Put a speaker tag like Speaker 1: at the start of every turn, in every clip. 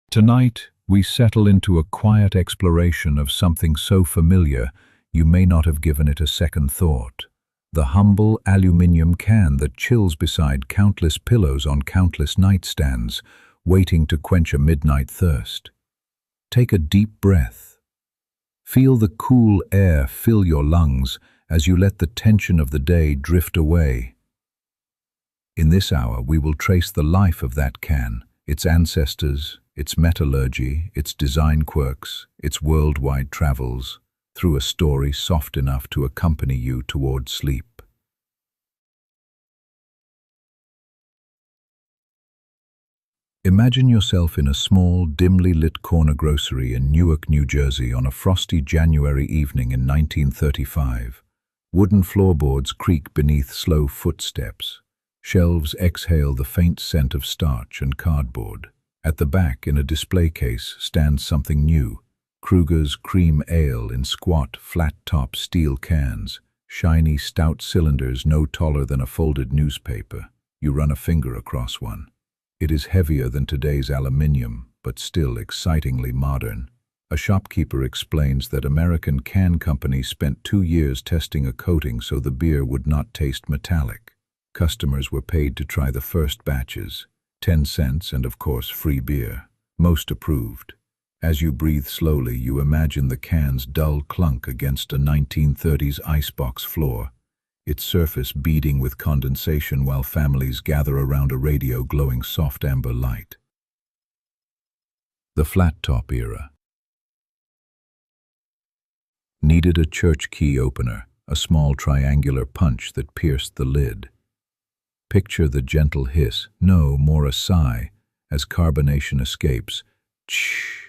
Speaker 1: Tonight, we settle into a quiet exploration of something so familiar you may not have given it a second thought. The humble aluminium can that chills beside countless pillows on countless nightstands, waiting to quench a midnight thirst. Take a deep breath. Feel the cool air fill your lungs as you let the tension of the day drift away. In this hour, we will trace the life of that can, its ancestors, its metallurgy, its design quirks, its worldwide travels, through a story soft enough to accompany you toward sleep. Imagine yourself in a small, dimly lit corner grocery in Newark, New Jersey on a frosty January evening in 1935. Wooden floorboards creak beneath slow footsteps. Shelves exhale the faint scent of starch and cardboard. At the back, in a display case, stands something new. Kruger's Cream Ale in squat, flat-top steel cans, shiny, stout cylinders no taller than a folded newspaper. You run a finger across one. It is heavier than today's aluminium, but still excitingly modern. A shopkeeper explains that American can companies spent 2 years testing a coating so the beer would not taste metallic. Customers were paid to try the first batches, 10 cents and of course free beer. Most approved. As you breathe slowly, you imagine the can's dull clunk against a 1930s icebox floor, its surface beading with condensation while families gather around a radio glowing soft amber light. The flat-top era. Needed a church key opener, a small triangular punch that pierced the lid. Picture the gentle hiss, no, more a sigh, as carbonation escapes. Tsh.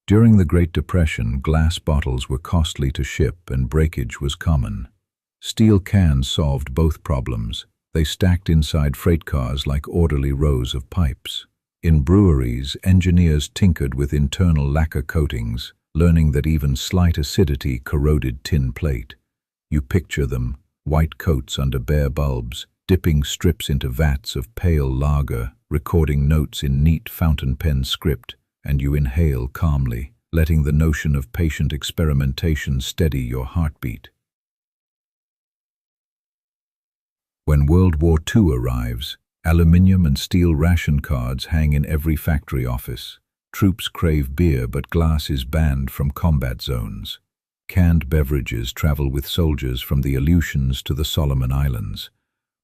Speaker 1: During the Great Depression, glass bottles were costly to ship and breakage was common. Steel cans solved both problems. They stacked inside freight cars like orderly rows of pipes. In breweries, engineers tinkered with internal lacquer coatings, learning that even slight acidity corroded tin plate. You picture them, white coats under bare bulbs, dipping strips into vats of pale lager, recording notes in neat fountain pen script, and you inhale calmly, letting the notion of patient experimentation steady your heartbeat. When World War II arrives, aluminium and steel ration cards hang in every factory office. Troops crave beer, but glass is banned from combat zones. Canned beverages travel with soldiers from the Aleutians to the Solomon Islands.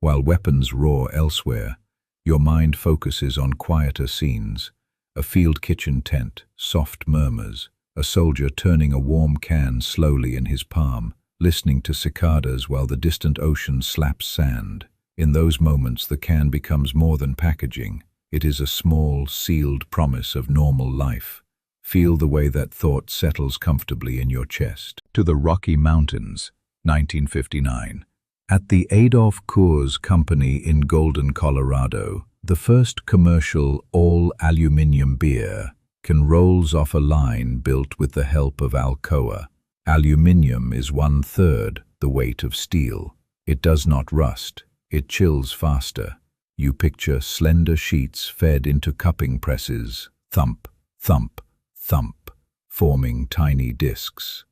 Speaker 1: While weapons roar elsewhere, your mind focuses on quieter scenes. A field kitchen tent, soft murmurs, a soldier turning a warm can slowly in his palm, listening to cicadas while the distant ocean slaps sand. In those moments, the can becomes more than packaging. It is a small, sealed promise of normal life. Feel the way that thought settles comfortably in your chest. To the Rocky Mountains, 1959. At the Adolph Coors Company in Golden, Colorado, the first commercial all-aluminium beer can rolls off a line built with the help of Alcoa. Aluminium is 1/3 the weight of steel. It does not rust. It chills faster. You picture slender sheets fed into cupping presses, thump, thump, thump, forming tiny discs.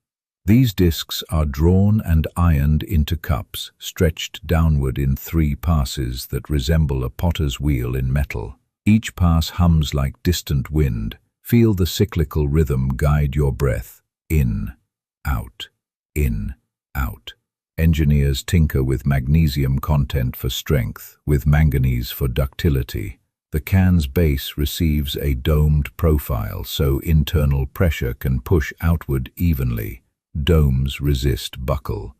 Speaker 1: These discs are drawn and ironed into cups, stretched downward in 3 passes that resemble a potter's wheel in metal. Each pass hums like distant wind. Feel the cyclical rhythm guide your breath. In, out, in, out. Engineers tinker with magnesium content for strength, with manganese for ductility. The can's base receives a domed profile so internal pressure can push outward evenly. Domes resist buckle.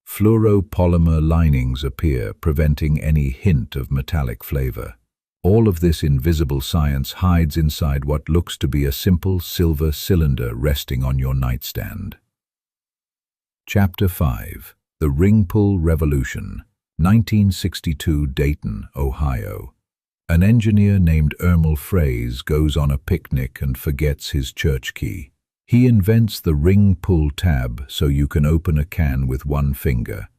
Speaker 1: Fluoropolymer linings appear, preventing any hint of metallic flavor. All of this invisible science hides inside what looks to be a simple silver cylinder resting on your nightstand. Chapter 5. The Ring Pull Revolution, 1962, Dayton, Ohio. An engineer named Ermal Fraze goes on a picnic and forgets his church key. He invents the ring pull tab so you can open a can with one finger.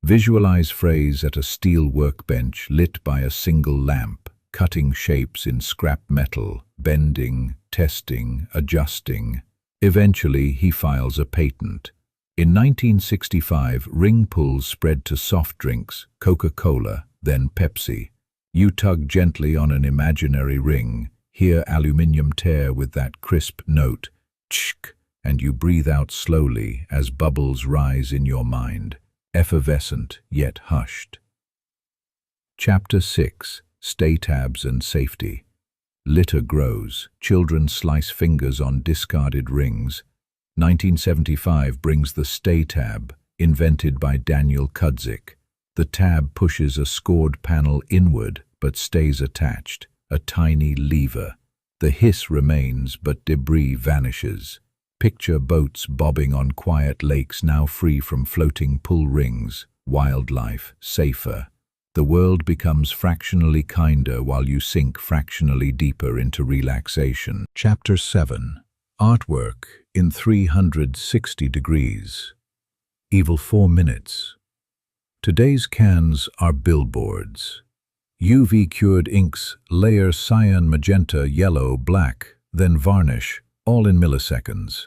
Speaker 1: Visualize Fraze at a steel workbench lit by a single lamp. cutting shapes in scrap metal, bending, testing, adjusting. Eventually, he files a patent. In 1965, ring pulls spread to soft drinks, Coca-Cola, then Pepsi. You tug gently on an imaginary ring, hear aluminium tear with that crisp note, tsk, and you breathe out slowly as bubbles rise in your mind, effervescent yet hushed. Chapter 6. Stay tabs and safety. Litter grows. Children slice fingers on discarded rings. 1975 brings the stay tab, invented by Daniel Kudzik. The tab pushes a scored panel inward but stays attached, a tiny lever. The hiss remains but debris vanishes. Picture boats bobbing on quiet lakes now free from floating pull rings. Wildlife safer. The world becomes fractionally kinder while you sink fractionally deeper into relaxation. Chapter 7. Artwork in 360 degrees. Evil 4 minutes. Today's cans are billboards. UV-cured inks layer cyan, magenta, yellow, black, then varnish, all in milliseconds.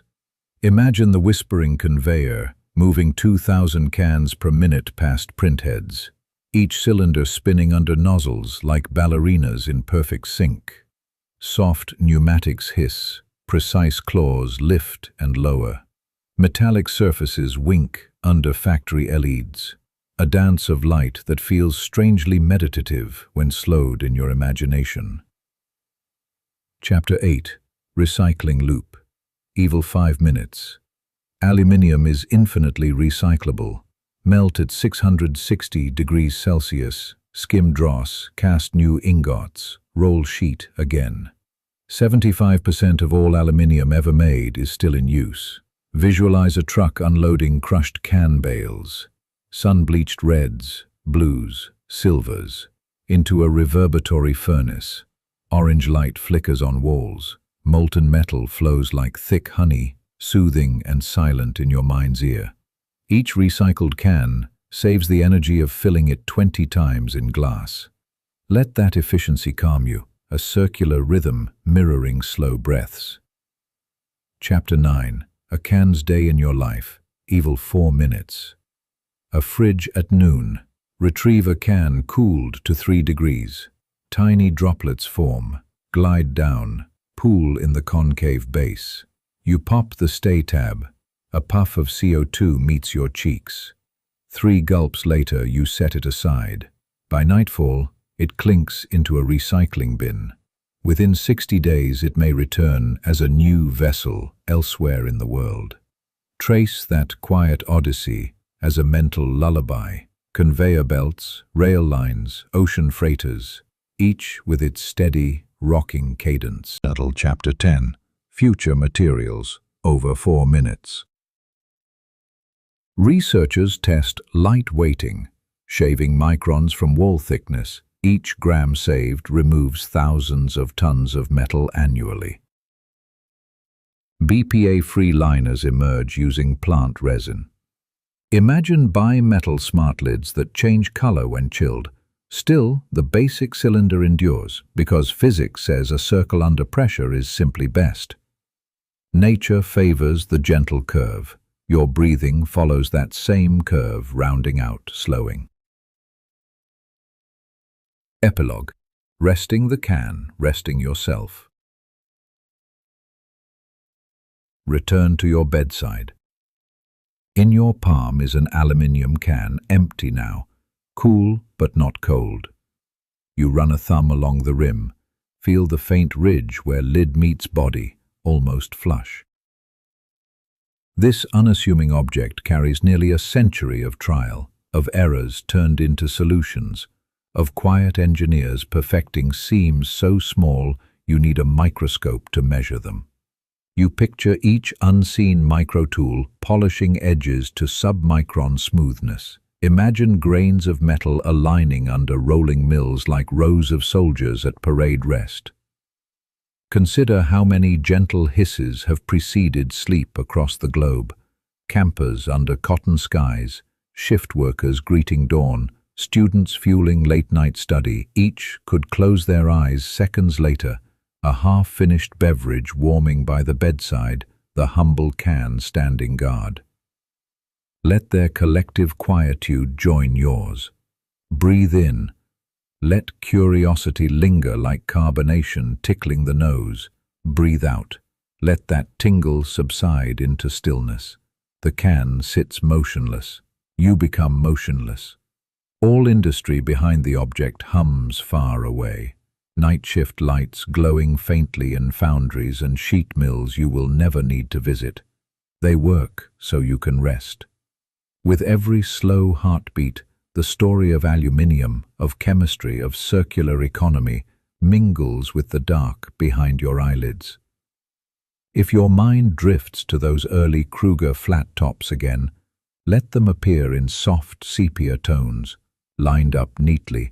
Speaker 1: Imagine the whispering conveyor, moving 2,000 cans per minute past printheads, each cylinder spinning under nozzles like ballerinas in perfect sync. Soft pneumatics hiss, precise claws lift and lower. Metallic surfaces wink under factory LEDs, a dance of light that feels strangely meditative when slowed in your imagination. Chapter 8. Recycling loop. Evil 5 minutes. Aluminium is infinitely recyclable. Melt at 660 degrees Celsius, skim dross, cast new ingots, roll sheet again. 75% of all aluminium ever made is still in use. Visualize a truck unloading crushed can bales, sun-bleached reds, blues, silvers, into a reverberatory furnace. Orange light flickers on walls. Molten metal flows like thick honey, soothing and silent in your mind's ear. Each recycled can saves the energy of filling it 20 times in glass. Let that efficiency calm you, a circular rhythm mirroring slow breaths. Chapter 9. A can's day in your life. Evil 4 minutes. A fridge at noon. Retrieve a can cooled to 3 degrees. Tiny droplets form, glide down, pool in the concave base. You pop the stay tab. A puff of CO2 meets your cheeks. 3 gulps later, you set it aside. By nightfall, it clinks into a recycling bin. Within 60 days, it may return as a new vessel elsewhere in the world. Trace that quiet odyssey as a mental lullaby. Conveyor belts, rail lines, ocean freighters, each with its steady, rocking cadence. Chapter 10. Future materials, over 4 minutes. Researchers test light weighting, shaving microns from wall thickness. Each gram saved removes thousands of tons of metal annually. BPA-free liners emerge using plant resin. Imagine bimetal smart lids that change color when chilled. Still, the basic cylinder endures because physics says a circle under pressure is simply best. Nature favors the gentle curve. Your breathing follows that same curve, rounding out, slowing. Epilogue. Resting the can, resting yourself. Return to your bedside. In your palm is an aluminium can, empty now, cool but not cold. You run a thumb along the rim, feel the faint ridge where lid meets body, almost flush. This unassuming object carries nearly a century of trial, of errors turned into solutions, of quiet engineers perfecting seams so small you need a microscope to measure them. You picture each unseen microtool polishing edges to submicron smoothness. Imagine grains of metal aligning under rolling mills like rows of soldiers at parade rest. Consider how many gentle hisses have preceded sleep across the globe. Campers under cotton skies, shift workers greeting dawn, Students fueling late-night study, each could close their eyes seconds later, a half-finished beverage warming by the bedside, the humble can standing guard. Let their collective quietude join yours. Breathe in. Let curiosity linger like carbonation tickling the nose. Breathe out. Let that tingle subside into stillness. The can sits motionless. You become motionless. All industry behind the object hums far away. Night shift lights glowing faintly in foundries and sheet mills you will never need to visit. They work so you can rest. With every slow heartbeat, the story of aluminium, of chemistry, of circular economy mingles with the dark behind your eyelids. If your mind drifts to those early Kruger flat tops again, let them appear in soft sepia tones, lined up neatly,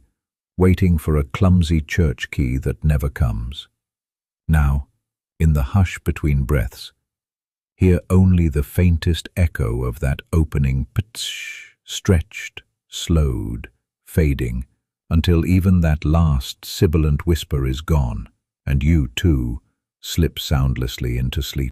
Speaker 1: waiting for a clumsy church key that never comes. Now, in the hush between breaths, hear only the faintest echo of that opening ptsh, stretched, slowed, fading, until even that last sibilant whisper is gone, and you, too, slip soundlessly into sleep.